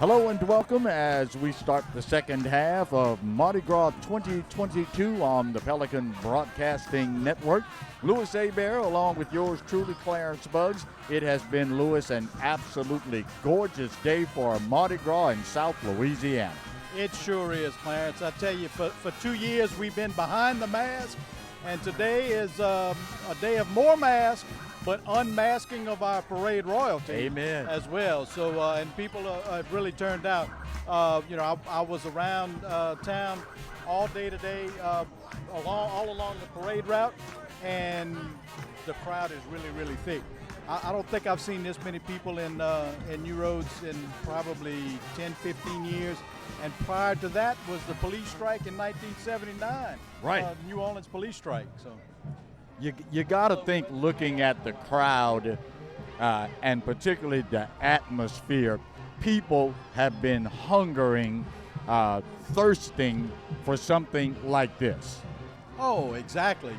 Hello and welcome as we start the second half of Mardi Gras 2022 on the Pelican Broadcasting Network. Louis Hebert along with yours truly, Clarence Buggs. It has been, Louis, an absolutely gorgeous day for Mardi Gras in South Louisiana. It sure is, Clarence. I tell you, for 2 years we've been behind the mask, and today is a day of more mask, but unmasking of our parade royalty. Amen. As well. So, and people have really turned out. I was around town all day today, all along the parade route, and the crowd is really, really thick. I don't think I've seen this many people in New Roads in probably 10, 15 years. And prior to that was the police strike in 1979. Right. New Orleans police strike. So. You got to think, looking at the crowd and particularly the atmosphere, people have been hungering, thirsting for something like this. Oh, exactly,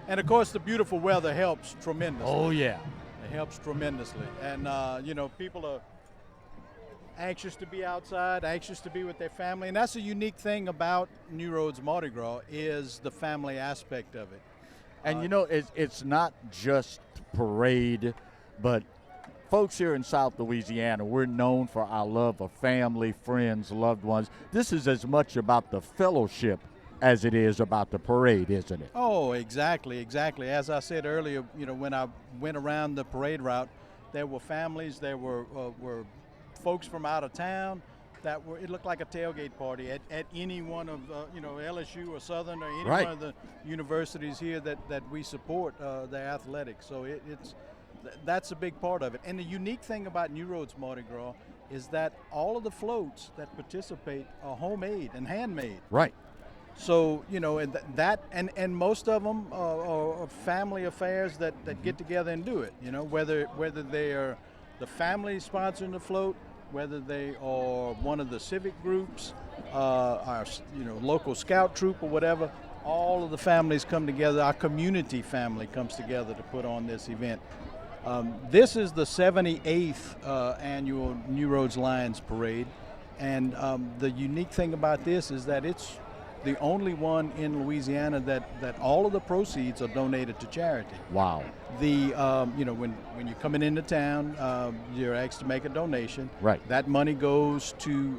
And, of course, the beautiful weather helps tremendously. Oh, yeah. It helps tremendously. And, people are anxious to be outside, anxious to be with their family. And that's a unique thing about New Roads Mardi Gras is the family aspect of it. And, it's not just parade, but folks here in South Louisiana, we're known for our love of family, friends, loved ones. This is as much about the fellowship as it is about the parade, isn't it? Oh, exactly. As I said earlier, when I went around the parade route, there were families, there were folks from out of town. It looked like a tailgate party at any one of LSU or Southern or any one of the universities here that we support their athletics. So that's a big part of it. And the unique thing about New Roads Mardi Gras is that all of the floats that participate are homemade and handmade. Right. So and most of them are family affairs that get together and do it. Whether they are the family sponsoring the float, whether they are one of the civic groups, our local scout troop or whatever, all of the families come together. Our community family comes together to put on this event. This is the 78th annual New Roads Lions Parade, and the unique thing about this is that it's the only one in Louisiana that all of the proceeds are donated to charity. Wow. When you're coming into town, you're asked to make a donation. Right. That money goes to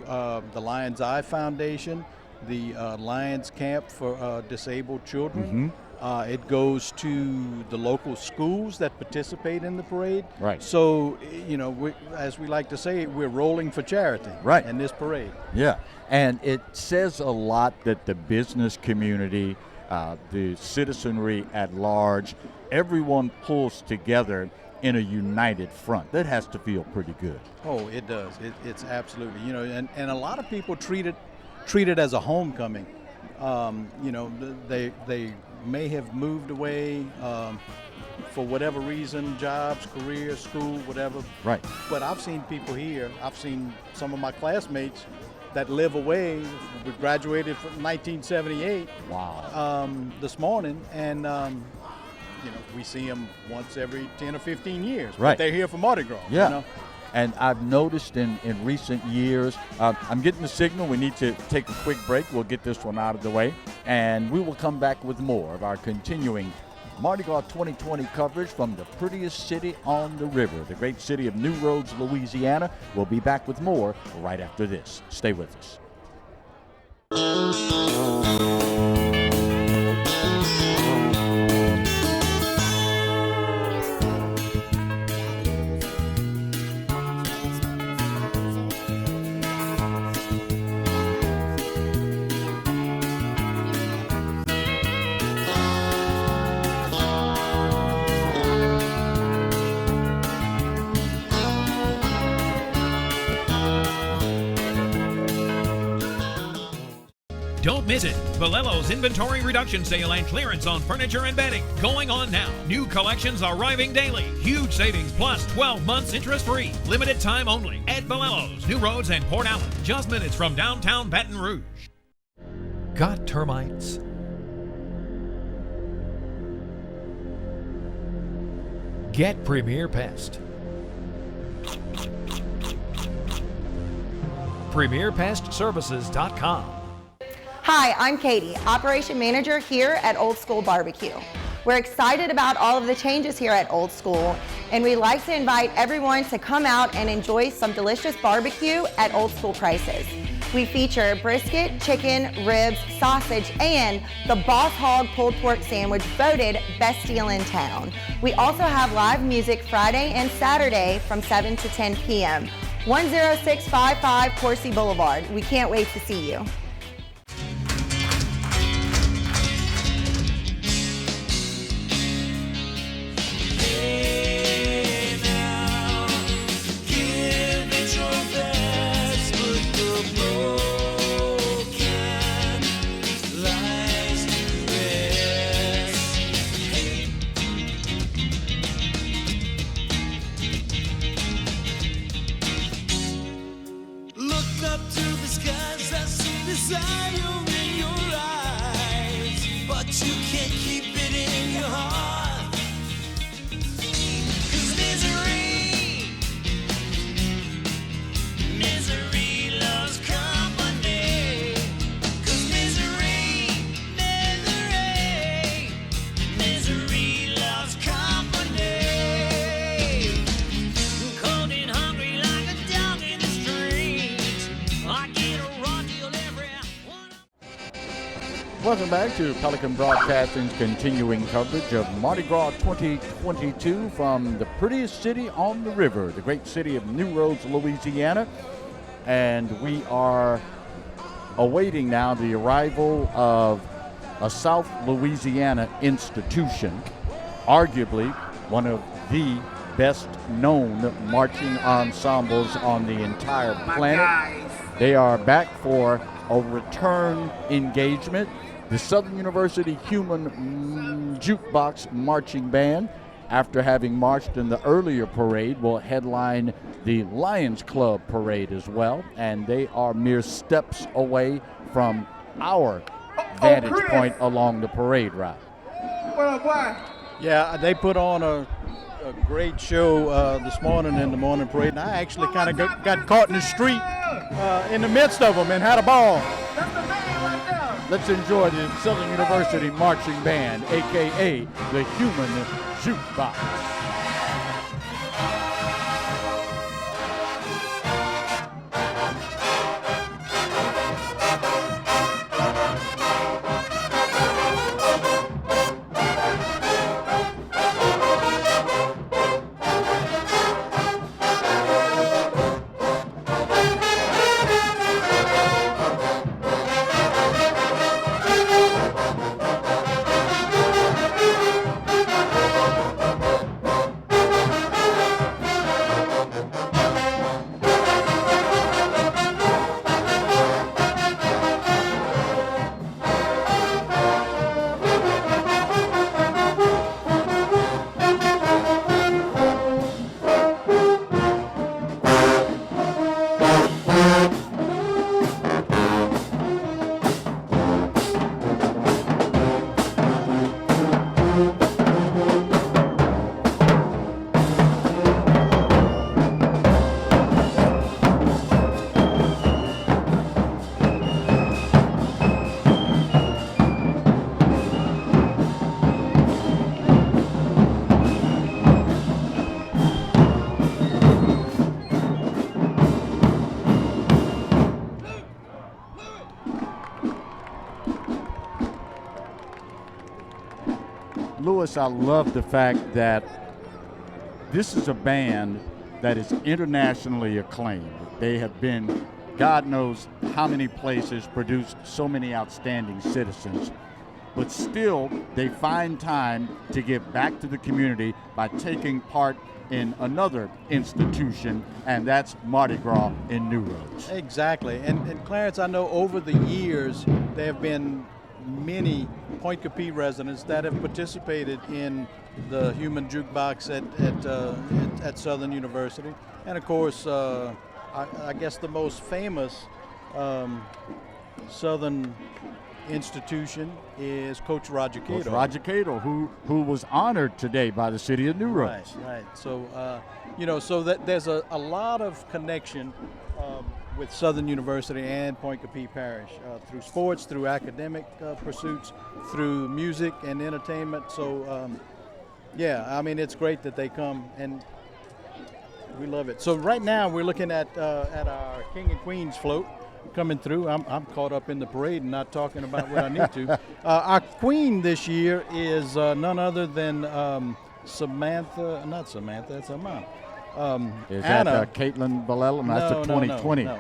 the Lion's Eye Foundation, the Lions Camp for Disabled Children. Mm-hmm. It goes to the local schools that participate in the parade. Right. So, as we like to say, we're rolling for charity. Right. In this parade. Yeah. And it says a lot that the business community, the citizenry at large, everyone pulls together in a united front. That has to feel pretty good. Oh, it does. It's absolutely, and a lot of people treat it as a homecoming. They may have moved away for whatever reason, jobs, career, school, whatever. Right. But I've seen people here. I've seen some of my classmates that live away. We graduated from 1978. Wow. This morning, and we see them once every 10 or 15 years. Right. But they're here for Mardi Gras. Yeah. And I've noticed in recent years, I'm getting the signal. We need to take a quick break. We'll get this one out of the way, and we will come back with more of our continuing Mardi Gras 2020 coverage from the prettiest city on the river, the great city of New Roads, Louisiana. We'll be back with more right after this. Stay with us. Don't miss it. Vallelo's inventory reduction sale and clearance on furniture and bedding going on now. New collections arriving daily. Huge savings plus 12 months interest-free. Limited time only at Vallelo's, New Roads and Port Allen. Just minutes from downtown Baton Rouge. Got termites? Get Premier Pest. PremierPestServices.com. Hi, I'm Katie, Operation Manager here at Old School Barbecue. We're excited about all of the changes here at Old School, and we'd like to invite everyone to come out and enjoy some delicious barbecue at Old School prices. We feature brisket, chicken, ribs, sausage, and the Boss Hog pulled pork sandwich voted best deal in town. We also have live music Friday and Saturday from 7 to 10 p.m. 10655 Coursey Boulevard. We can't wait to see you. Welcome back to Pelican Broadcasting's continuing coverage of Mardi Gras 2022 from the prettiest city on the river, the great city of New Roads, Louisiana. And we are awaiting now the arrival of a South Louisiana institution, arguably one of the best known marching ensembles on the entire planet. They are back for a return engagement. The Southern University Human Jukebox Marching Band, after having marched in the earlier parade, will headline the Lions Club parade as well, and they are mere steps away from our vantage point along the parade route. Yeah, they put on a great show this morning in the morning parade, and I actually kind of got caught in the street in the midst of them and had a ball. Let's enjoy the Southern University Marching Band, a.k.a. the Human Jukebox. Lewis, I love the fact that this is a band that is internationally acclaimed. They have been, God knows how many places, produced so many outstanding citizens, but still they find time to give back to the community by taking part in another institution, and that's Mardi Gras in New Roads. Exactly. And Clarence, I know over the years there have been many Point Capee residents that have participated in the Human Jukebox at Southern University. And of course, I guess the most famous Southern institution is Coach Roger Cador. Coach Roger Cador, who was honored today by the city of New Roads. Right. So, so that there's a lot of connection with Southern University and Point Capee Parish through sports, through academic pursuits, through music and entertainment. So, yeah, I mean, it's great that they come, and we love it. So right now we're looking at our King and Queens float coming through. I'm caught up in the parade and not talking about what I need to. Our queen this year is none other than Samantha, not Samantha, that's her mom. Is Anna. that Caitlin Bellella? No, that's a 2020. No.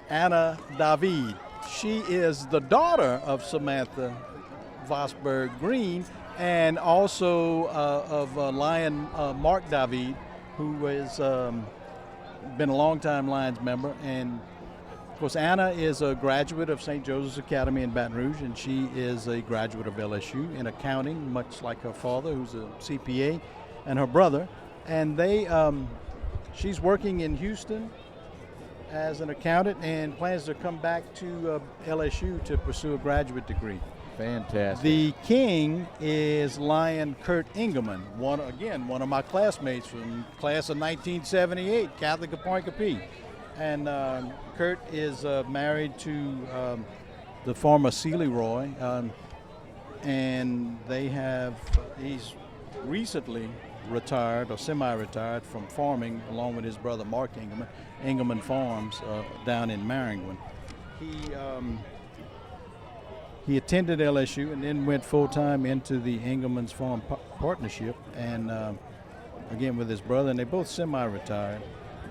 Anna David. She is the daughter of Samantha Vosberg Green and also of Lion Mark David, who has been a longtime Lions member. And of course, Anna is a graduate of St. Joseph's Academy in Baton Rouge, and she is a graduate of LSU in accounting, much like her father, who's a CPA, and her brother. And she's working in Houston as an accountant and plans to come back to LSU to pursue a graduate degree. Fantastic. The king is Lion Kurt Engelman, one of my classmates from class of 1978, Catholic of Point Capee. And Kurt is married to the former Seeley Roy, and he's recently retired or semi-retired from farming along with his brother Mark Engelman, Engelman Farms down in Maringouin. He attended LSU and then went full-time into the Engelman's Farm Partnership, and again with his brother, and they both semi-retired.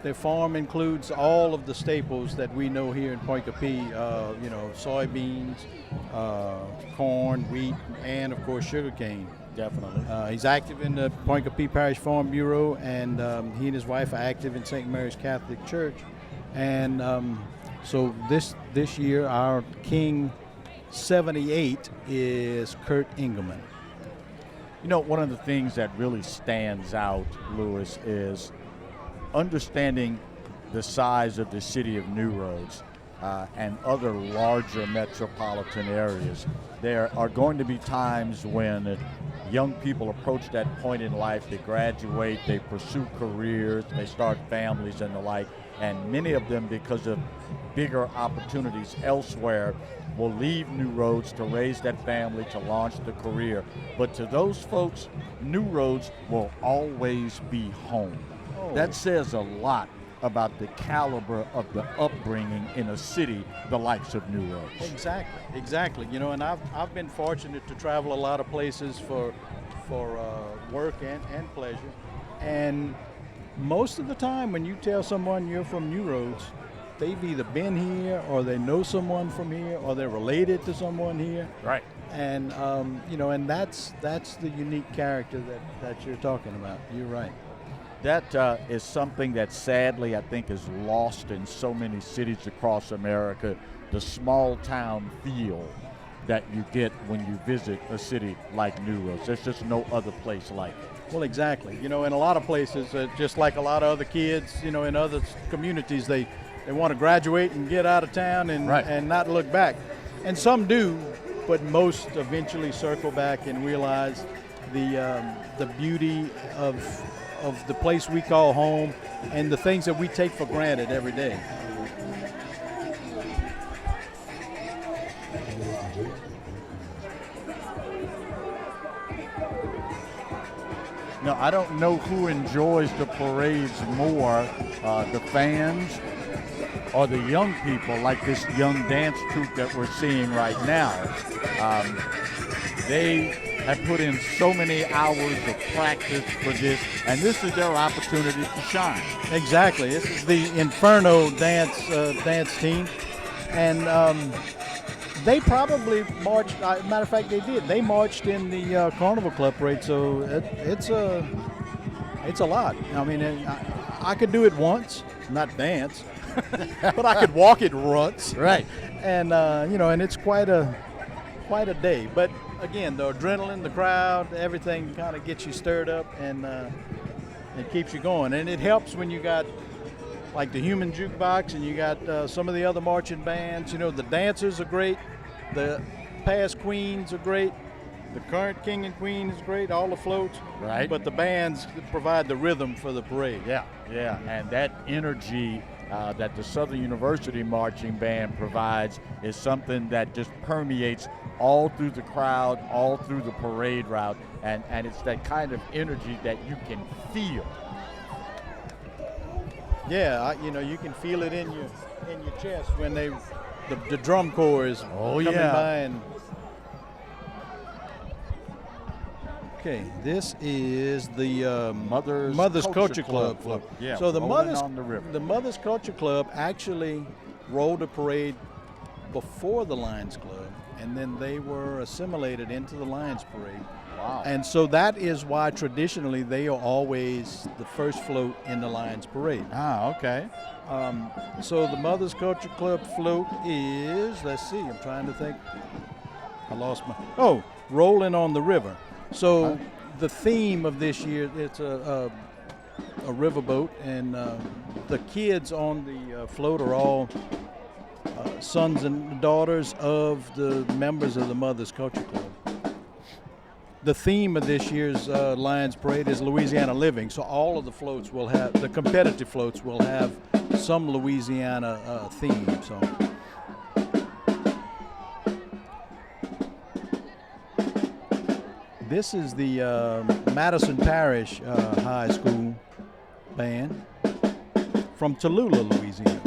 Their farm includes all of the staples that we know here in Point Capee, soybeans, corn, wheat, and of course sugarcane. Definitely. He's active in the Point Capee Parish Farm Bureau, and he and his wife are active in St. Mary's Catholic Church. And so this year, our King 78 is Kurt Engelman. You know, one of the things that really stands out, Lewis, is understanding the size of the city of New Roads and other larger metropolitan areas. There are going to be times when young people approach that point in life, they graduate, they pursue careers, they start families and the like, and many of them, because of bigger opportunities elsewhere, will leave New Roads to raise that family, to launch the career. But to those folks, New Roads will always be home. Oh. That says a lot about the caliber of the upbringing in a city the likes of New Roads. Exactly. You know, and I've been fortunate to travel a lot of places for work and pleasure. And most of the time when you tell someone you're from New Roads, they've either been here or they know someone from here or they're related to someone here. Right. And and that's the unique character that you're talking about. You're right. That is something that sadly I think is lost in so many cities across America, the small town feel that you get when you visit a city like New Roads. There's just no other place like it. Well, exactly. You know, in a lot of places, just like a lot of other kids, in other communities, they want to graduate and get out of town and not look back. And some do, but most eventually circle back and realize the beauty of the place we call home and the things that we take for granted every day. Now, I don't know who enjoys the parades more, the fans or the young people, like this young dance troupe that we're seeing right now. They have put in so many hours of practice for this, and this is their opportunity to shine. Exactly. This is the Inferno dance team, and they probably marched. Matter of fact, they did. They marched in the Carnival Club parade, so it's a lot. I mean, I could do it once, not dance, but I could walk it once. Right. And and it's quite a day. But again, the adrenaline, the crowd, everything kind of gets you stirred up, and it keeps you going. And it helps when you got like the Human Jukebox and you got some of the other marching bands. The dancers are great. The past queens are great. The current king and queen is great. All the floats. Right. But the bands provide the rhythm for the parade. Yeah. And that energy that the Southern University Marching Band provides is something that just permeates all through the crowd, all through the parade route, and it's that kind of energy that you can feel. Yeah, you can feel it in your chest when the drum corps is coming by. And okay, this is the Mother's Culture Club float. Yeah, so the the Mother's Culture Club actually rolled a parade before the Lions Club, and then they were assimilated into the Lions Parade. Wow. And so that is why traditionally they are always the first float in the Lions Parade. Ah, okay. So the Mother's Culture Club float is, let's see, I'm trying to think. I lost Rolling on the River. So the theme of this year, it's a riverboat, and the kids on the float are all sons and daughters of the members of the Mother's Culture Club. The theme of this year's Lions Parade is Louisiana Living, so all of the floats will have, the competitive floats will have some Louisiana theme. So this is the Madison Parish High School band from Tallulah, Louisiana.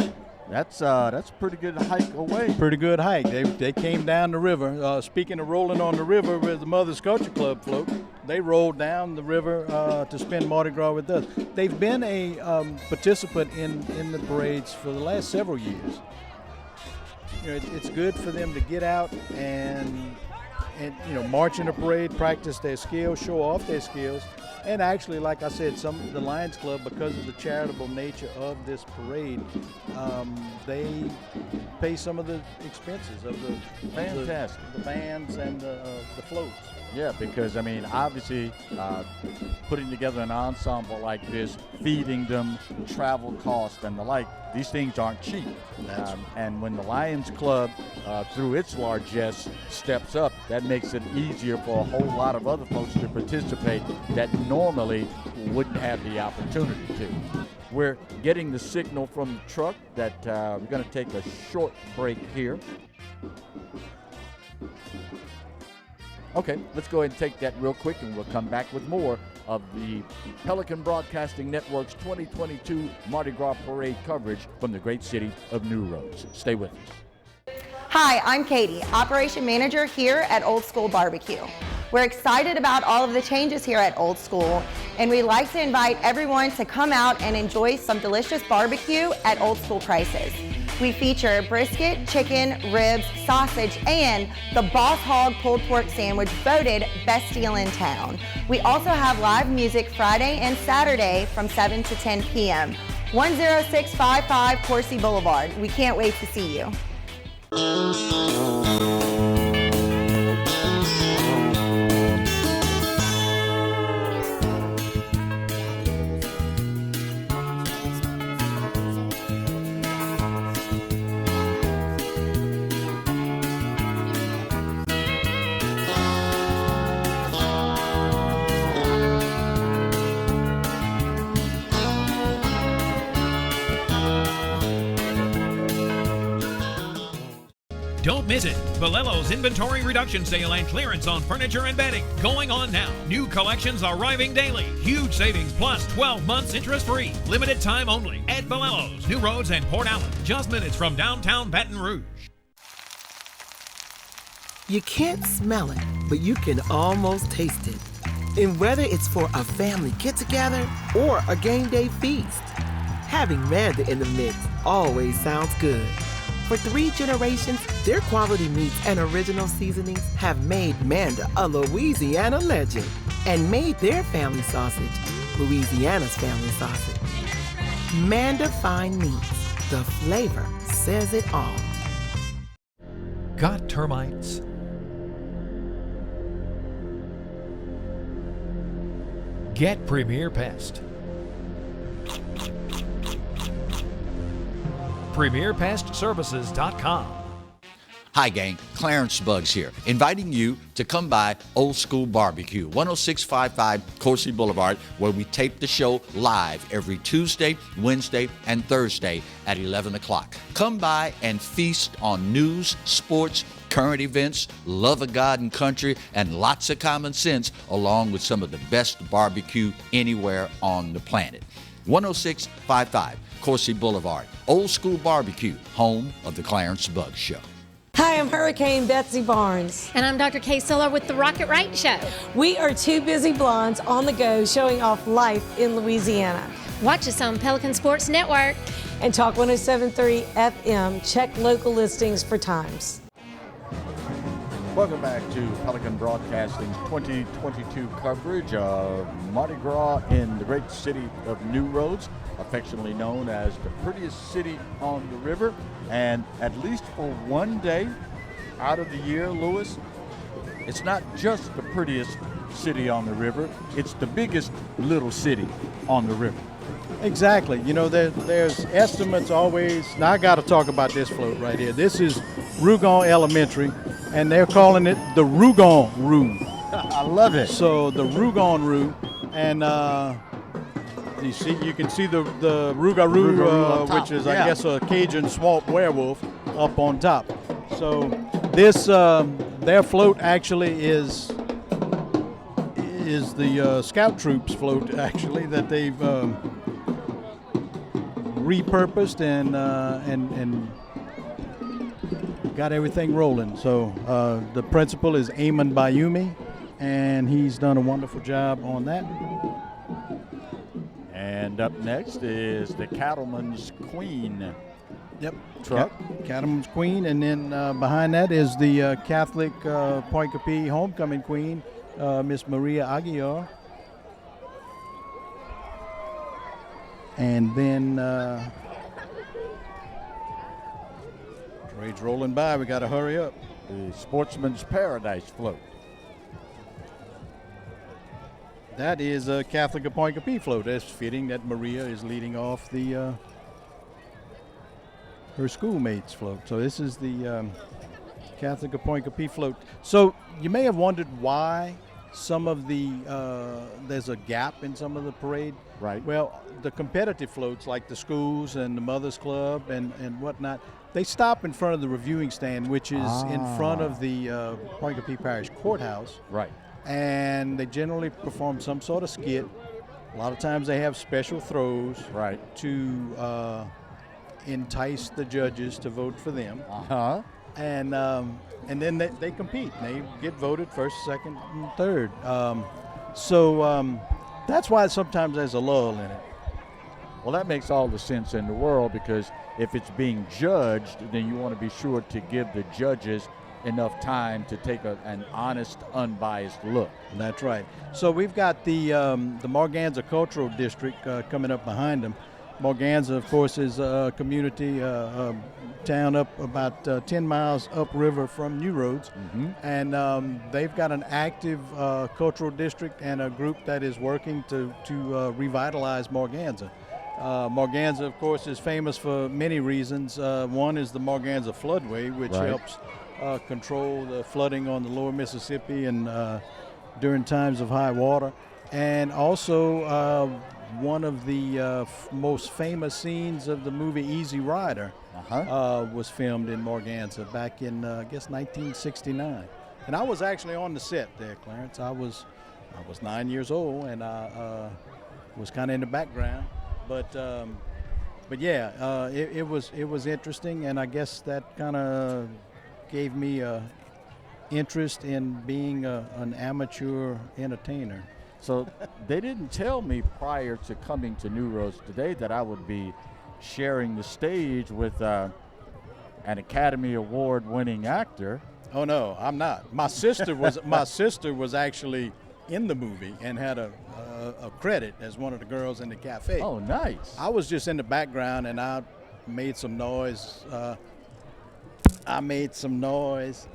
That's a pretty good hike away. Pretty good hike. They came down the river. Speaking of rolling on the river with the Mother's Culture Club float, they rolled down the river to spend Mardi Gras with us. They've been a participant in the parades for the last several years. It's good for them to get out and march in a parade, practice their skills, show off their skills. And actually, like I said, the Lions Club, because of the charitable nature of this parade, they pay some of the expenses of the bands and the floats. Yeah, because obviously, putting together an ensemble like this, feeding them, travel costs, and the like, these things aren't cheap. And when the Lions Club, through its largesse, steps up, that makes it easier for a whole lot of other folks to participate that normally wouldn't have the opportunity to. We're getting the signal from the truck that we're going to take a short break here. Okay, let's go ahead and take that real quick, and we'll come back with more of the Pelican Broadcasting Network's 2022 Mardi Gras Parade coverage from the great city of New Roads. Stay with us. Hi, I'm Katie, Operation Manager here at Old School Barbecue. We're excited about all of the changes here at Old School, and we'd like to invite everyone to come out and enjoy some delicious barbecue at Old School prices. We feature brisket, chicken, ribs, sausage, and the Boss Hog pulled pork sandwich voted best deal in town. We also have live music Friday and Saturday from 7 to 10 p.m. 10655 Coursey Boulevard. We can't wait to see you. Don't miss it. Vallelo's inventory reduction sale and clearance on furniture and bedding going on now. New collections arriving daily. Huge savings plus 12 months interest-free. Limited time only at Vallelo's, New Roads and Port Allen. Just minutes from downtown Baton Rouge. You can't smell it, but you can almost taste it. And whether it's for a family get-together or a game day feast, having Manda in the mix always sounds good. For 3 generations, their quality meats and original seasonings have made Manda a Louisiana legend and made their family sausage Louisiana's family sausage. Manda Fine Meats, the flavor says it all. Got termites? Get Premier Pest. PremierPestServices.com. Hi, gang. Clarence Buggs here, inviting you to come by Old School Barbecue, 10655 Coursey Boulevard, where we tape the show live every Tuesday, Wednesday, and Thursday at 11 o'clock. Come by and feast on news, sports, current events, love of God and country, and lots of common sense, along with some of the best barbecue anywhere on the planet. 10655 Coursey Boulevard, Old School Barbecue, home of the Clarence Buggs Show. Hi, I'm Hurricane Betsy Barnes. And I'm Dr. Kay Siller with the Rocket Right Show. We are two busy blondes on the go showing off life in Louisiana. Watch us on Pelican Sports Network. And Talk 107.3 FM. Check local listings for times. Welcome back to Pelican Broadcasting's 2022 coverage of Mardi Gras in the great city of New Roads, affectionately known as the prettiest city on the river. And at least for one day out of the year, Lewis, it's not just the prettiest city on the river, it's the biggest little city on the river. Exactly. You know, there's estimates always. Now, I got to talk about this float right here. This is Rougon Elementary, and they're calling it the Rougon Roux. I love it. So the Rougon Roux, and you can see the Rougarou, which is, I guess, a Cajun swamp werewolf up on top. So this, their float actually is the Scout Troops float, actually, that they've repurposed and got everything rolling. So the principal is Eamon Bayumi, and he's done a wonderful job on that. And up next is the Cattleman's Queen. Yep. Truck. Cattleman's Queen, and then behind that is the Catholic Poincaré Homecoming Queen, Miss Maria Aguiar. And then trade's rolling by. We got to hurry up. The Sportsman's Paradise float. That is a Catholic Poincaré float. It's fitting that Maria is leading off the her schoolmates float. So this is the Catholic Poincaré float. So you may have wondered why some of the there's a gap in some of the parade. Right. Well, the competitive floats like the schools and the Mothers Club and whatnot, they stop in front of the reviewing stand, which is in front of the Poincaré Parish Courthouse. Right. And they generally perform some sort of skit. A lot of times they have special throws to entice the judges to vote for them. And then they compete. They get voted first, second, and third. So that's why sometimes there's a lull in it. Well, that makes all the sense in the world, because if it's being judged, then you want to be sure to give the judges enough time to take an honest, unbiased look. That's right. So we've got the Morganza Cultural District coming up behind them. Morganza, of course, is a community town up about 10 miles upriver from New Roads. And they've got an active cultural district and a group that is working to revitalize Morganza. Morganza, of course, is famous for many reasons. One is the Morganza floodway, which helps control the flooding on the lower Mississippi and during times of high water. And also one of the most famous scenes of the movie Easy Rider was filmed in Morganza back in, I guess, 1969. And I was actually on the set there, Clarence. I was 9 years old, and I was kind of in the background. But yeah, it was interesting, and I guess that kind of gave me interest in being an amateur entertainer. So they didn't tell me prior to coming to New Roads today that I would be sharing the stage with an Academy Award winning actor. Oh no, I'm not. My sister was actually in the movie and had a credit as one of the girls in the cafe. Oh, nice. I was just in the background, and I made some noise.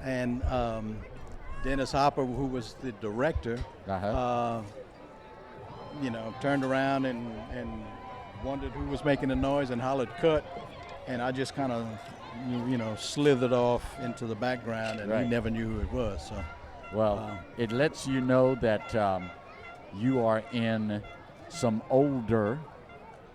And Dennis Hopper, who was the director, turned around and wondered who was making the noise and hollered "cut," and I just kind of slithered off into the background, and Right. we never knew who it was. So, Well, it lets you know that you are in some older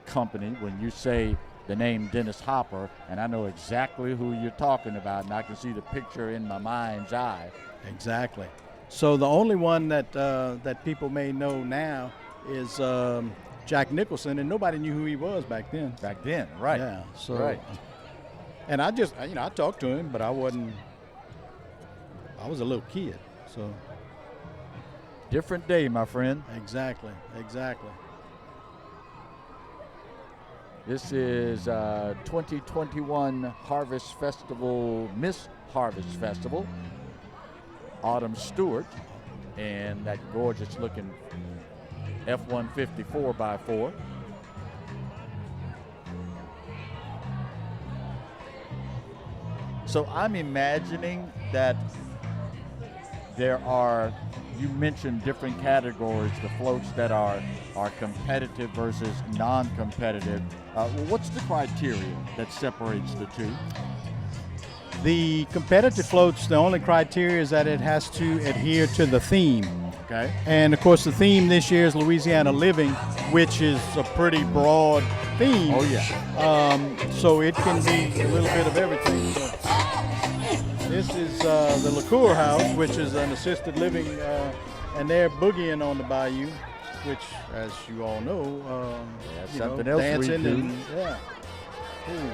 company when you say the name Dennis Hopper, and I know exactly who you're talking about, and I can see the picture in my mind's eye. exactly. So the only one that people may know now is Jack Nicholson, and nobody knew who he was back then. Back then, right? Yeah. So, Right. and I just, I talked to him, but I was a little kid. So, Different day, my friend. exactly. This is 2021 Harvest Festival, Miss Harvest Festival. Autumn Stewart and that gorgeous looking F-150 4x4. So I'm imagining that there are, you mentioned different categories, the floats that are competitive versus non-competitive. What's the criteria that separates the two? The competitive floats, the only criteria is that it has to adhere to the theme. Okay. And of course, the theme this year is Louisiana Living, which is a pretty broad theme. Oh, yeah. So it can be a little bit of everything. So this is the Liqueur House, which is an assisted living, and they're boogieing on the bayou, which, as you all know, something else we dancing do. and Ooh.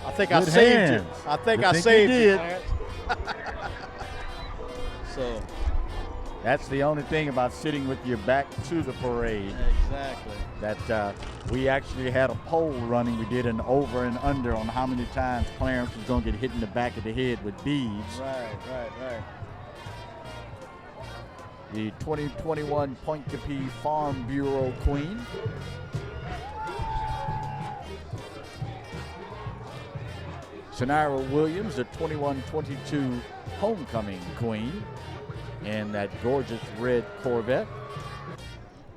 I think I Good saved hands. you. I think You I think saved you you, did. Clarence. So That's the only thing about sitting with your back to the parade. exactly. That we actually had a poll running. We did an over and under on how many times Clarence was going to get hit in the back of the head with beads. Right. The 2021 Pointe-Coupee Farm Bureau Queen. Sanara Williams, the 21-22 Homecoming Queen, and that gorgeous red Corvette.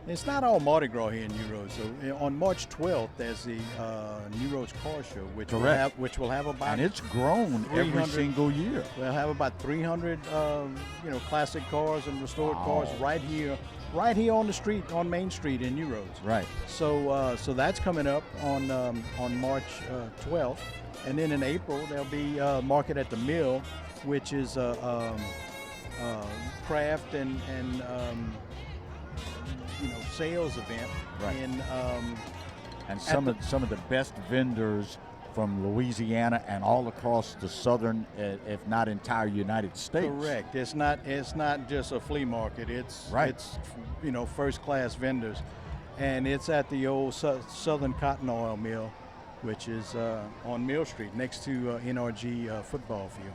It's not all Mardi Gras here in New Roads. So on March 12th, there's the New Roads Car Show, which will have about, And it's grown every 300 single year. we'll have about 300 classic cars and restored cars right here on the street, on Main Street in New Roads. Right. So that's coming up on March 12th, and then in April there'll be Market at the Mill, which is craft and sales event. Right. And at some of the best vendors from Louisiana and all across the southern, if not entire United States. Correct. It's not just a flea market. It's first class vendors, and it's at the old Southern Cotton Oil Mill, which is on Mill Street next to NRG football field.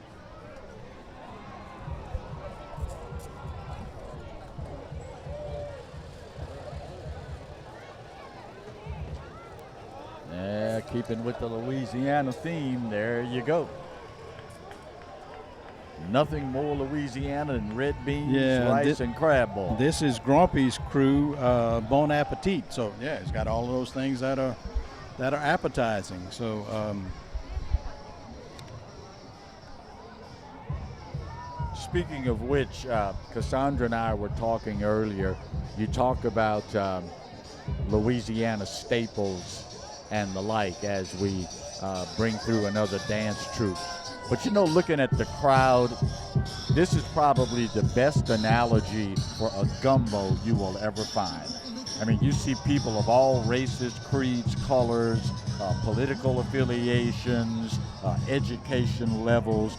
Yeah, keeping with the Louisiana theme, there you go. Nothing more Louisiana than red beans, rice, and crab ball. This is Grumpy's crew, Bon Appetit. So yeah, it's got all of those things that are appetizing. So Speaking of which, Cassandra and I were talking earlier. You talk about Louisiana staples and the like as we bring through another dance troupe. But looking at the crowd, this is probably the best analogy for a gumbo you will ever find. I mean, you see people of all races, creeds, colors, political affiliations, education levels.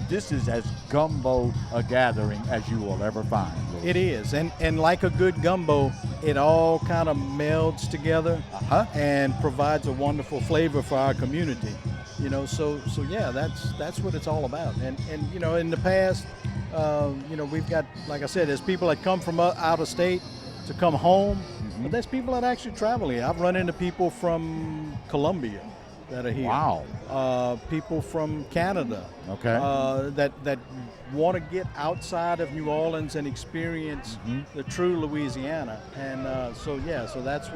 This is as gumbo a gathering as you will ever find. it is, and like a good gumbo, it all kind of melds together and provides a wonderful flavor for our community. So yeah, that's what it's all about. And in the past, we've got, like I said, there's people that come from out of state to come home, but there's people that actually travel here. I've run into people from Colombia that are here. Wow. People from Canada. Okay. That want to get outside of New Orleans and experience the true Louisiana. And so that's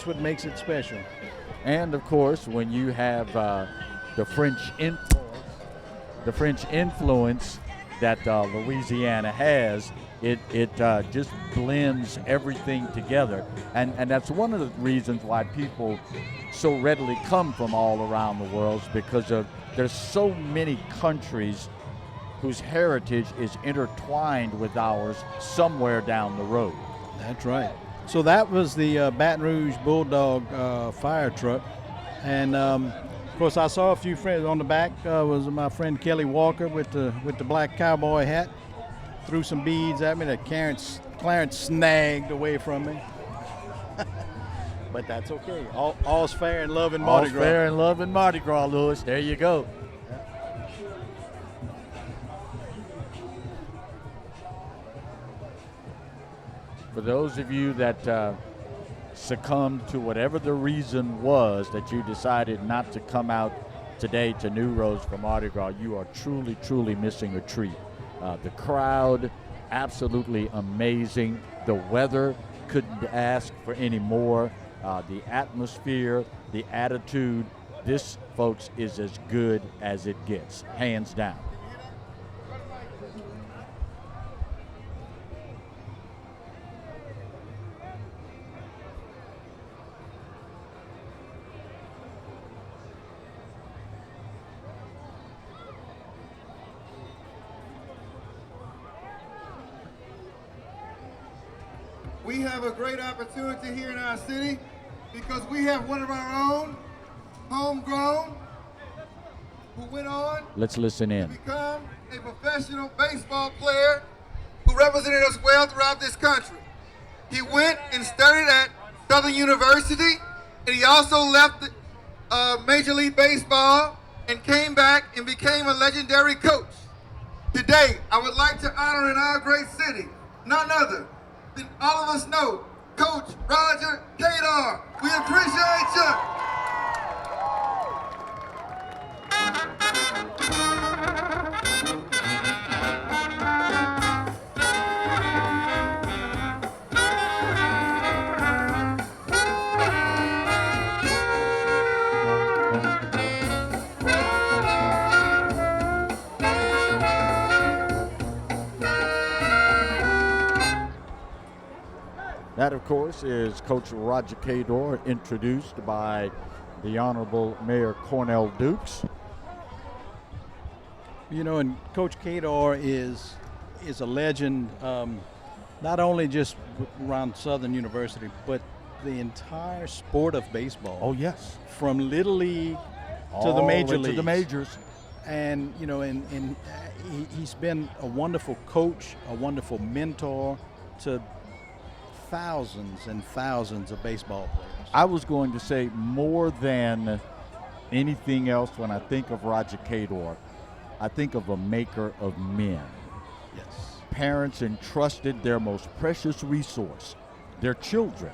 what makes it special. And of course, when you have the French influence that Louisiana has, it just blends everything together, and that's one of the reasons why people so readily come from all around the world, is because there's so many countries whose heritage is intertwined with ours somewhere down the road. That's right. So that was the Baton Rouge Bulldog fire truck, and of course I saw a few friends on the back. Was my friend Kelly Walker with the black cowboy hat. Threw some beads at me that Clarence snagged away from me. But that's okay. All's fair in love and Mardi Gras. All's fair in love and Mardi Gras, Lewis. There you go. For those of you that succumbed to whatever the reason was that you decided not to come out today to New Roads for Mardi Gras, you are truly, truly missing a treat. The crowd, absolutely amazing. The weather, couldn't ask for any more. The atmosphere, the attitude, this, folks, is as good as it gets, hands down. We have a great opportunity here in our city because we have one of our own, homegrown, who went on Let's listen in. to become a professional baseball player who represented us well throughout this country. He went and studied at Southern University, and he also left Major League Baseball and came back and became a legendary coach. Today, I would like to honor in our great city none other than all of us know, Coach Roger Cador. We appreciate you. That, of course, is Coach Roger Cador, introduced by the Honorable Mayor Cornell Dukes. You know, and Coach Cador is a legend, not only just around Southern University, but the entire sport of baseball. Oh, yes. From Little League to the major leagues. To the majors. And, you know, and he's been a wonderful coach, a wonderful mentor to thousands and thousands of baseball players. I was going to say, more than anything else, when I think of Roger Cador, I think of a maker of men. Yes. Parents entrusted their most precious resource, their children,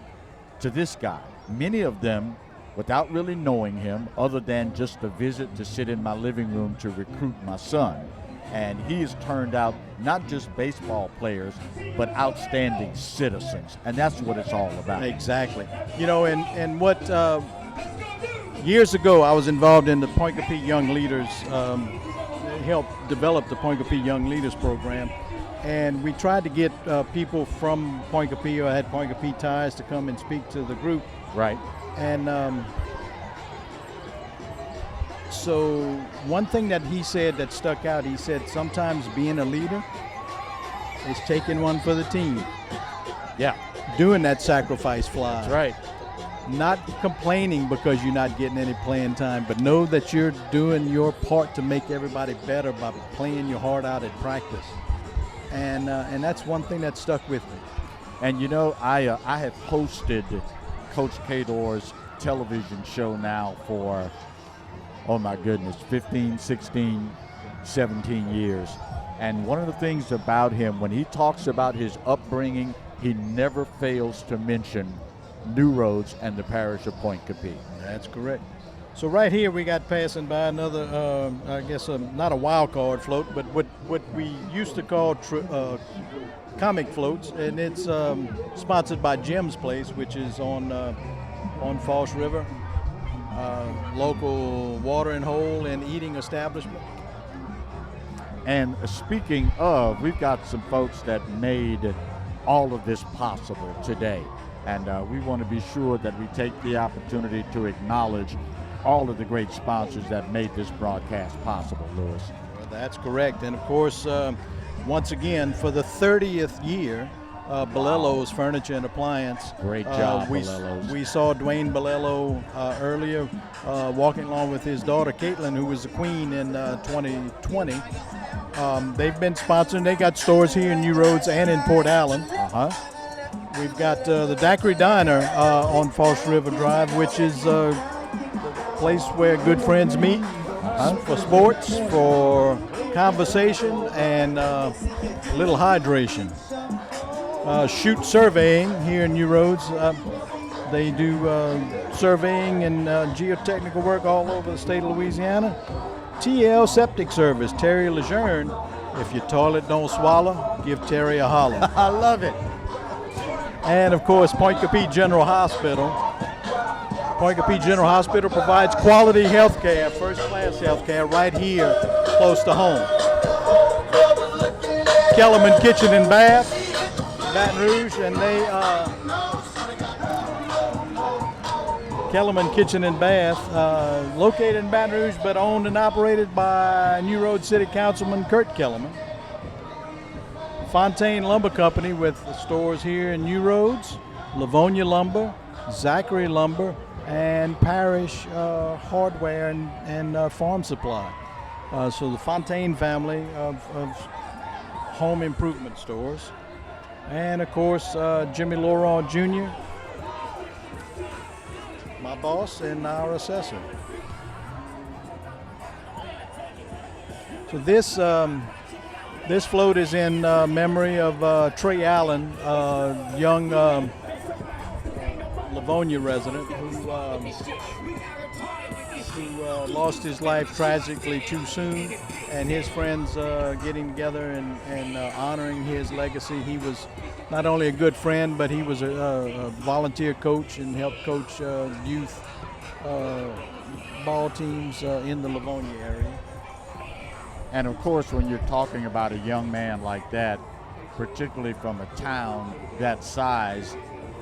to this guy. Many of them, without really knowing him, other than just a visit to sit in my living room to recruit my son. And he has turned out not just baseball players, but outstanding citizens. And that's what it's all about. Exactly. You know, and what years ago I was involved in the Point Capee Young Leaders, helped develop the Point Capee Young Leaders program. And we tried to get people from Point Capee or had Point Capee ties to come and speak to the group. Right. And so one thing that he said that stuck out, he said sometimes being a leader is taking one for the team. Yeah. Doing that sacrifice fly. That's right. Not complaining because you're not getting any playing time, but know that you're doing your part to make everybody better by playing your heart out at practice. And that's one thing that stuck with me. And you know, I have hosted Coach Cador's television show now for, oh my goodness, 15, 16, 17 years. And one of the things about him, when he talks about his upbringing, he never fails to mention New Roads and the parish of Point Capee. That's correct. So right here we got passing by another, I guess, not a wild card float, but what we used to call comic floats, and it's sponsored by Jim's Place, which is on Falls River. local watering hole and eating establishment. And speaking of, we've got some folks that made all of this possible today. And we want to be sure that we take the opportunity to acknowledge all of the great sponsors that made this broadcast possible, Lewis. Well, that's correct. And of course, once again, for the 30th year, Bolello's Furniture and Appliance. Great job, Bolello's. We saw Dwayne Bolello earlier walking along with his daughter, Caitlin, who was the queen in 2020. They've been sponsoring. They got stores here in New Roads and in Port Allen. We've got the Daiquiri Diner on False River Drive, which is a place where good friends meet for sports, for conversation, and a little hydration. Shoot Surveying here in New Roads. They do surveying and geotechnical work all over the state of Louisiana. TL Septic Service, Terry Lejeune. If your toilet don't swallow, give Terry a holler. I love it. And of course, Point Capee General Hospital. Point Capee General Hospital provides quality health care, first-class health care right here, close to home. Kellerman Kitchen and Bath, Baton Rouge, and they Kellerman Kitchen and Bath, located in Baton Rouge, but owned and operated by New Road City Councilman Kurt Kellerman. Fontaine Lumber Company with stores here in New Roads, Livonia Lumber, Zachary Lumber, and Parish Hardware and Farm Supply. So the Fontaine family of home improvement stores. And of course, Jimmy Laurent Jr., my boss and our assessor. So this float is in memory of Trey Allen, young Livonia resident who lost his life tragically too soon, and his friends getting together and honoring his legacy. He was not only a good friend, but he was a volunteer coach and helped coach youth ball teams in the Livonia area. And of course, when you're talking about a young man like that, particularly from a town that size,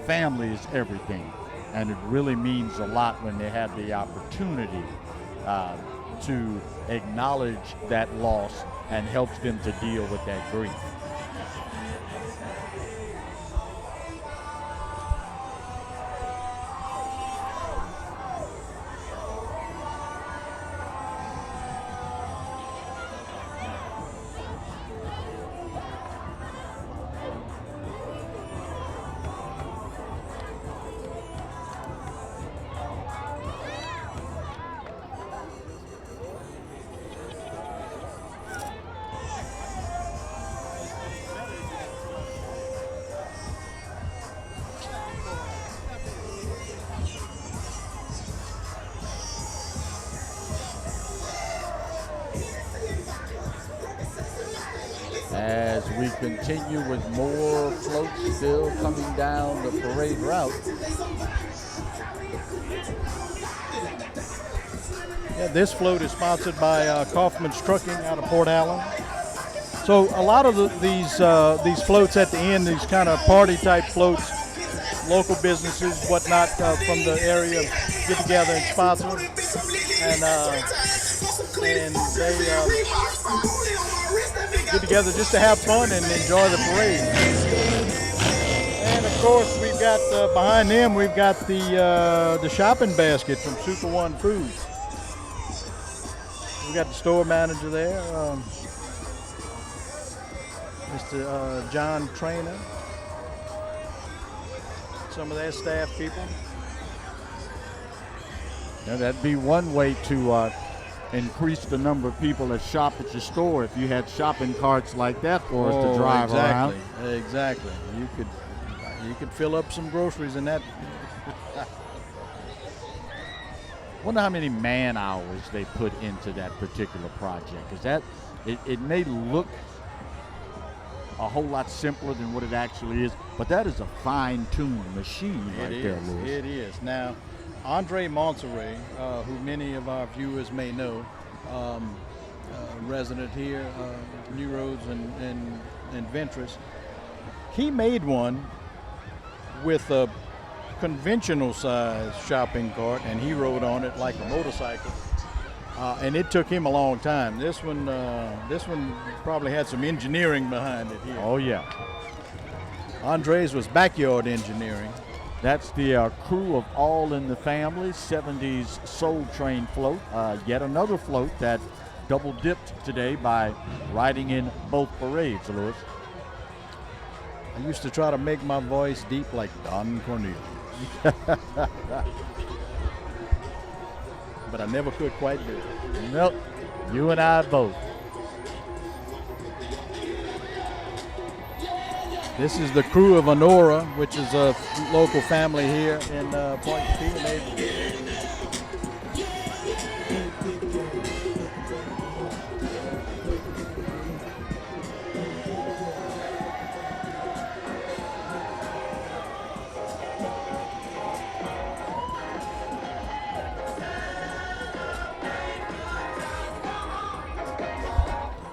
family is everything. And it really means a lot when they have the opportunity to acknowledge that loss and helps them to deal with that grief. As we continue with more floats still coming down the parade route. Yeah, this float is sponsored by Kaufman's Trucking out of Port Allen. So a lot of these floats at the end, these kind of party type floats, local businesses, whatnot from the area get together and sponsor them. And they get together just to have fun and enjoy the parade. And of course, we've got behind them, we've got the shopping basket from Super One Foods. We got the store manager there, Mr. John Trainer. Some of their staff people. Now that'd be one way to increase the number of people that shop at your store if you had shopping carts like that for us to drive around. Exactly. You could fill up some groceries in that. Wonder how many man hours they put into that particular project. Because that it may look a whole lot simpler than what it actually is, but that is a fine-tuned machine right there, Louis. It is. Now, Andre Monterey, who many of our viewers may know, resident here, New Roads and Ventress, he made one with a conventional size shopping cart, and he rode on it like a motorcycle. And it took him a long time. This one probably had some engineering behind it here. Oh yeah. Andre's was backyard engineering. That's the crew of All in the Family 70s Soul Train float. Yet another float that double dipped today by riding in both parades, Lewis. I used to try to make my voice deep like Don Cornelius. But I never could quite do it. Nope, you and I both. This is the crew of Honora, which is a local family here in Point P.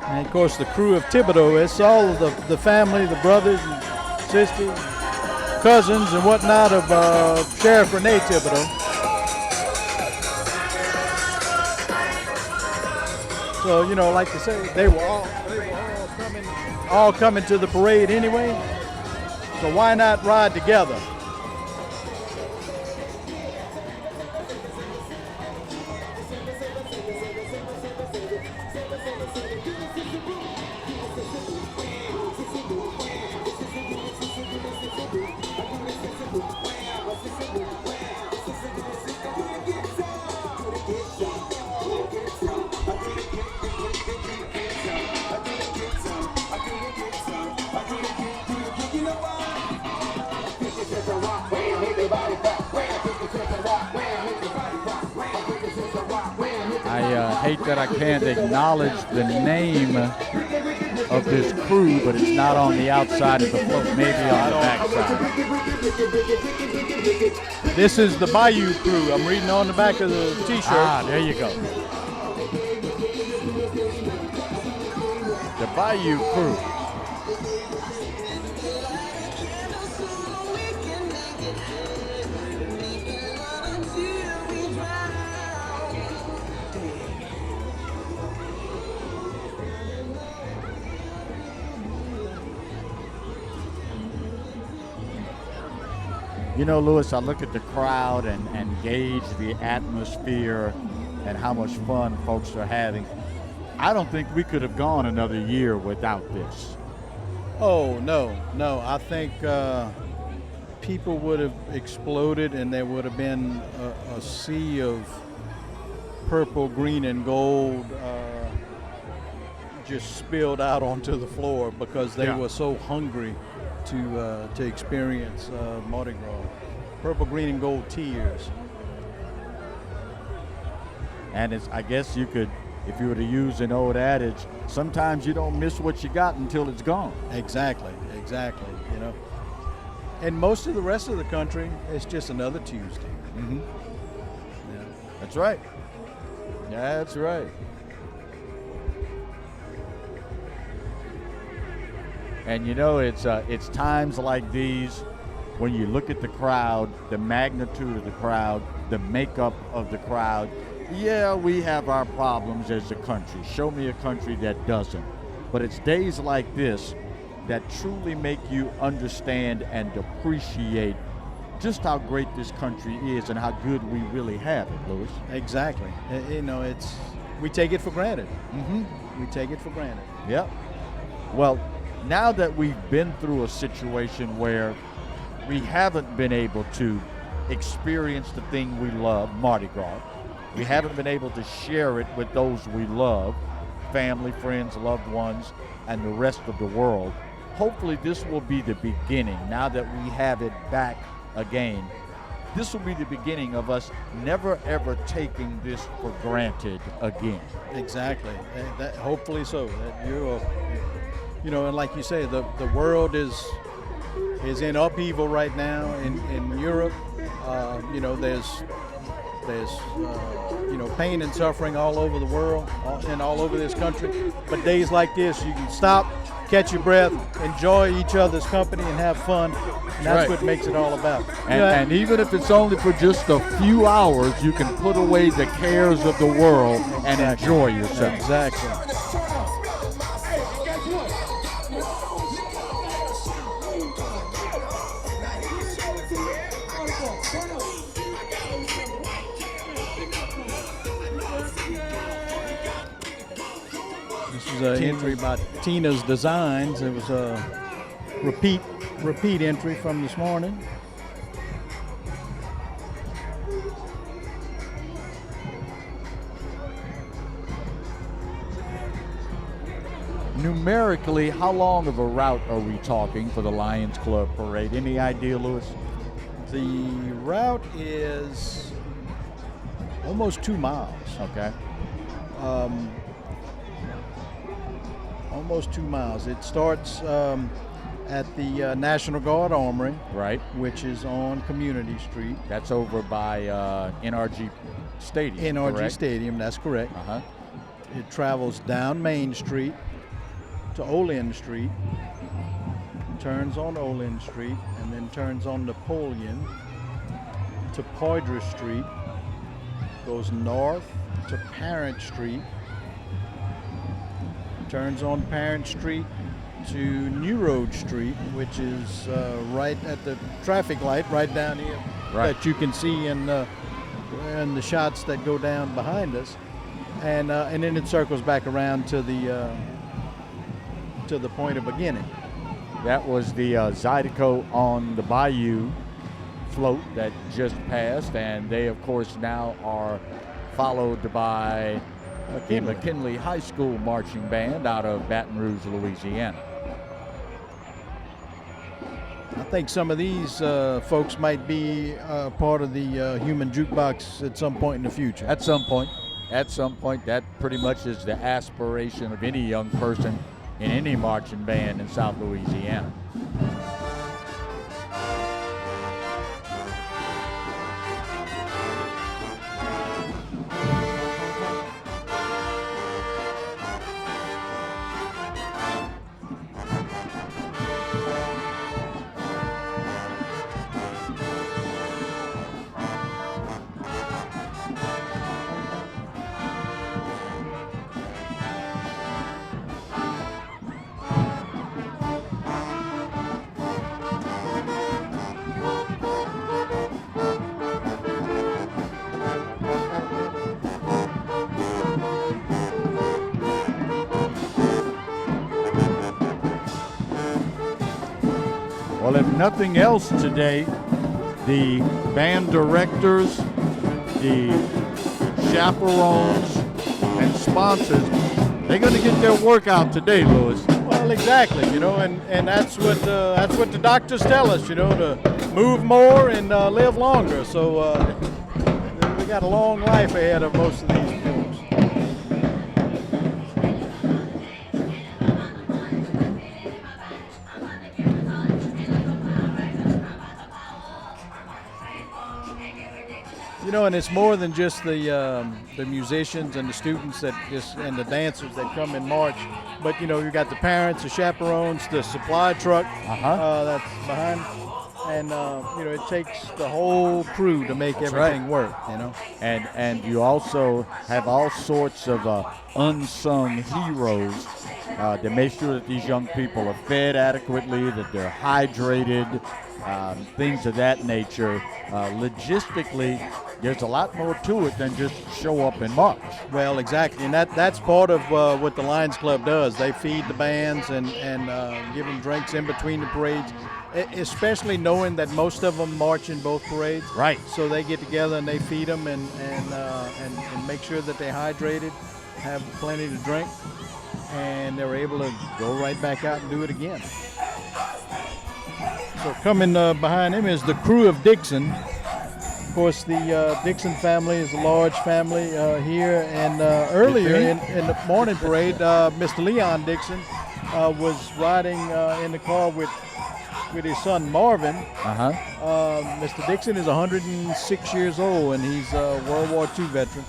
And of course, the crew of Thibodeau, it's all of the family, the brothers and sisters, cousins, and whatnot of Sheriff Rene Thibodeau. So, you know, like you say, they were all coming to the parade anyway. So why not ride together? I hate that I can't acknowledge the name of this crew, but it's not on the outside of the float, maybe on the backside. This is the Bayou crew. I'm reading on the back of the t-shirt. Ah, there you go. The Bayou crew. You know, Lewis, I look at the crowd and gauge the atmosphere and how much fun folks are having. I don't think we could have gone another year without this. Oh, no. I think people would have exploded and there would have been a sea of purple, green, and gold just spilled out onto the floor because they were so hungry to experience Mardi Gras. Purple, green, and gold tears. And it's, I guess you could, if you were to use an old adage, sometimes you don't miss what you got until it's gone. Exactly, you know. And most of the rest of the country, it's just another Tuesday. Mm-hmm. Yeah. That's right. That's right. And you know, it's times like these when you look at the crowd, the magnitude of the crowd, the makeup of the crowd. Yeah, we have our problems as a country. Show me a country that doesn't. But it's days like this that truly make you understand and appreciate just how great this country is and how good we really have it, Louis. Exactly. You know, we take it for granted. Mm-hmm. We take it for granted. Yep. Well, now that we've been through a situation where we haven't been able to experience the thing we love, Mardi Gras, we haven't been able to share it with those we love, family, friends, loved ones, and the rest of the world. Hopefully this will be the beginning. Now that we have it back again, this will be the beginning of us never ever taking this for granted again. Exactly. Hopefully so. You know, and like you say, the world is in upheaval right now in Europe. You know, there's There's pain and suffering all over the world and all over this country. But days like this, you can stop, catch your breath, enjoy each other's company, and have fun. And that's what makes it all about. And even if it's only for just a few hours, you can put away the cares of the world and enjoy yourself. Exactly. This is an entry by Tina's Designs. It was a repeat entry from this morning. Numerically, how long of a route are we talking for the Lions Club parade? Any idea, Lewis? The route is almost 2 miles. Okay. Almost 2 miles. It starts at the National Guard Armory, right, which is on Community Street. That's over by NRG Stadium. NRG correct? Stadium, that's correct. Uh-huh. It travels down Main Street to Olin Street, turns on Olin Street, and then turns on Napoleon to Poydras Street, goes north to Parent Street, turns on Parent Street to New Road Street, which is right at the traffic light right down here that you can see in the shots that go down behind us, and then it circles back around to the point of beginning. That was the Zydeco on the Bayou float that just passed, and they of course now are followed by the McKinley High School Marching Band out of Baton Rouge, Louisiana. I think some of these folks might be part of the Human Jukebox at some point in the future. At some point, that pretty much is the aspiration of any young person in any marching band in South Louisiana. Well, if nothing else today, the band directors, the chaperones, and sponsors, they're going to get their workout today, Lewis. Well, exactly, and that's what the doctors tell us, to move more and live longer. So we got a long life ahead of most of these folks. And it's more than just the musicians and the students and the dancers that come in March, but you got the parents, the chaperones, the supply truck that's behind, and it takes the whole crew to make everything work. And you also have all sorts of unsung heroes to make sure that these young people are fed adequately, that they're hydrated, things of that nature. Logistically, there's a lot more to it than just show up and march. Well, exactly, and that's part of what the Lions Club does. They feed the bands and give them drinks in between the parades, especially knowing that most of them march in both parades. Right. So they get together and they feed them and make sure that they're hydrated, have plenty to drink, and they're able to go right back out and do it again. So coming behind him is the crew of Dixon. Of course, the Dixon family is a large family here, and earlier in the morning parade, Mr. Leon Dixon was riding in the car with with his son Marvin. Uh-huh. Mr. Dixon is 106 years old, and he's a World War II veteran.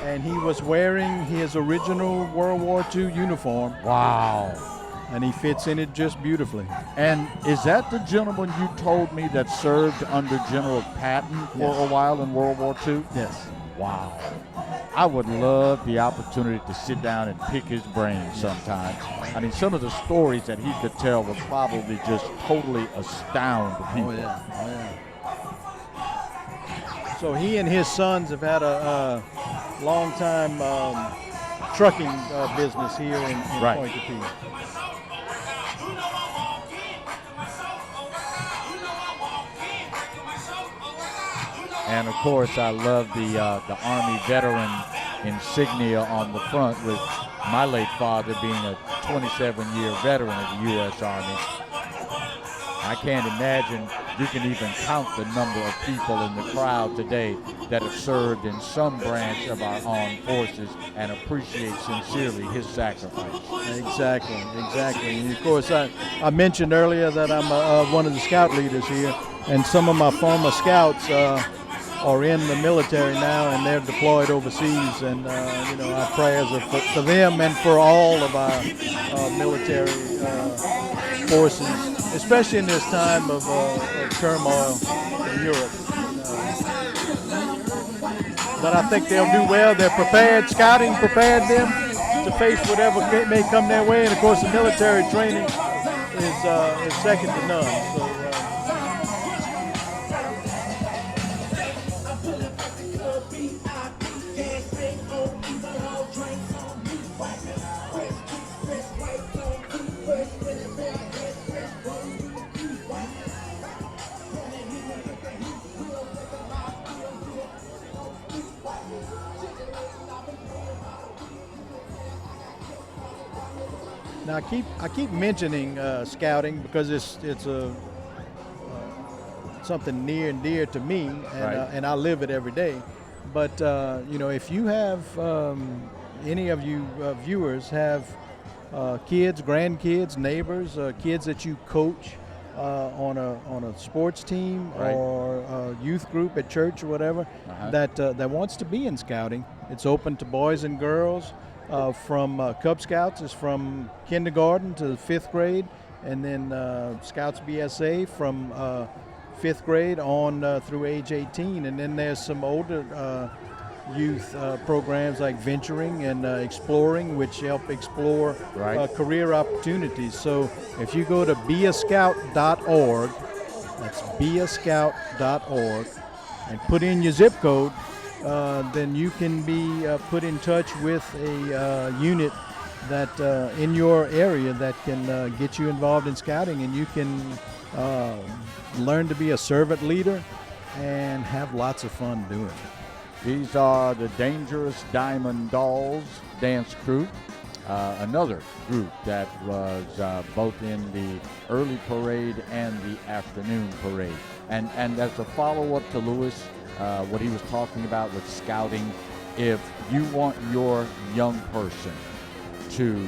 And he was wearing his original World War II uniform. Wow. And he fits in it just beautifully. And is that the gentleman you told me that served under General Patton for a while in World War II? Yes. Wow. I would love the opportunity to sit down and pick his brain sometime. I mean, some of the stories that he could tell would probably just totally astound people. Oh, yeah. So he and his sons have had a long time trucking business here in Right. Point de Peace. And of course, I love the Army veteran insignia on the front, with my late father being a 27-year veteran of the U.S. Army. I can't imagine you can even count the number of people in the crowd today that have served in some branch of our armed forces and appreciate sincerely his sacrifice. Exactly. And of course, I mentioned earlier that I'm one of the scout leaders here, and some of my former scouts are in the military now, and they're deployed overseas. And our prayers are for them and for all of our military forces, especially in this time of turmoil in Europe. But I think they'll do well. They're prepared. Scouting prepared them to face whatever may come their way. And of course, the military training is second to none. So, now I keep mentioning scouting because it's something near and dear to me, and I live it every day. But if you have any of you viewers have kids, grandkids, neighbors, kids that you coach on a sports team or a youth group at church or whatever, that wants to be in scouting, it's open to boys and girls. From Cub Scouts is from kindergarten to 5th grade, and then Scouts BSA from 5th grade on through age 18. And then there's some older youth programs like Venturing and Exploring, which help explore career opportunities. So if you go to beascout.org, that's beascout.org, and put in your zip code, then you can be put in touch with a unit that in your area that can get you involved in scouting, and you can learn to be a servant leader and have lots of fun doing it. These are the Dangerous Diamond Dolls dance crew, another group that was both in the early parade and the afternoon parade. And as a follow-up to Lewis, what he was talking about with scouting, if you want your young person to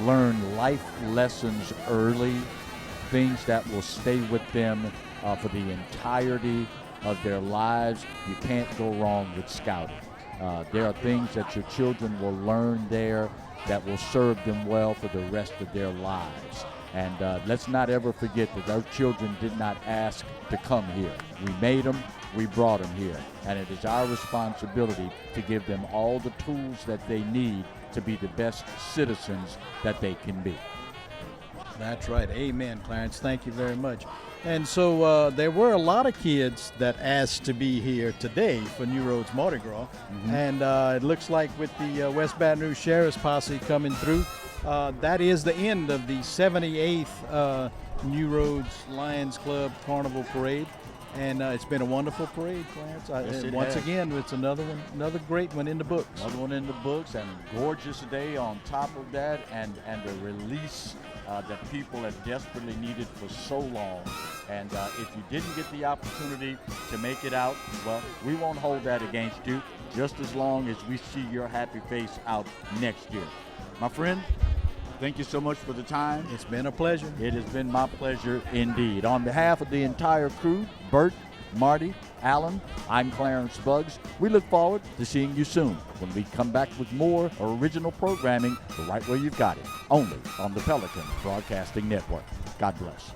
learn life lessons early, things that will stay with them for the entirety of their lives, you can't go wrong with scouting. There are things that your children will learn there that will serve them well for the rest of their lives. And let's not ever forget that those children did not ask to come here. We made them, we brought them here. And it is our responsibility to give them all the tools that they need to be the best citizens that they can be. That's right. Amen, Clarence. Thank you very much. And so there were a lot of kids that asked to be here today for New Roads Mardi Gras. Mm-hmm. And it looks like with the West Baton Rouge Sheriff's Posse coming through, that is the end of the 78th New Roads Lions Club Carnival Parade. And it's been a wonderful parade, Clarence. Yes, once again, it's another one, great one in the books. Another one in the books, and a gorgeous day on top of that, and a release that people have desperately needed for so long. And if you didn't get the opportunity to make it out, well, we won't hold that against you, just as long as we see your happy face out next year. My friend, thank you so much for the time. It's been a pleasure. It has been my pleasure indeed. On behalf of the entire crew, Bert, Marty, Alan, I'm Clarence Buggs. We look forward to seeing you soon when we come back with more original programming right where you've got it, only on the Pelican Broadcasting Network. God bless.